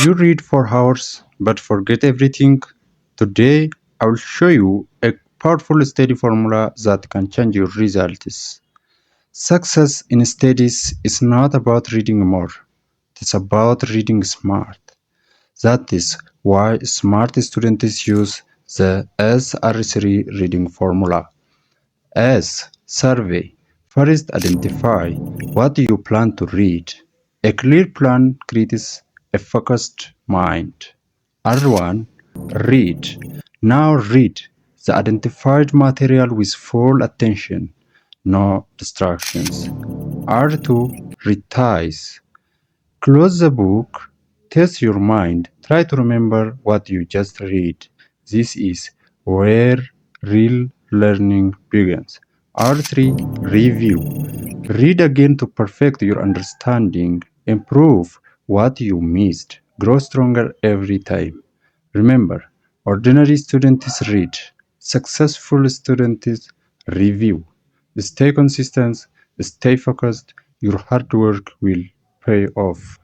You read for hours but forget everything. Today, I will show you a powerful study formula that can change your results. Success in studies is not about reading more, it's about reading smart. That is why smart students use the SR3 reading formula. S. Survey. First, identify what you plan to read. A clear plan creates a focused mind. R1. Read. Now read the identified material with full attention, no distractions. R2. Revise. Close the book, test your mind, try to remember what you just read. This is where real learning begins. R3. Review. Read again to perfect your understanding, improve what you missed, grow stronger every time. Remember, ordinary students read, successful students review. Stay consistent, stay focused, your hard work will pay off.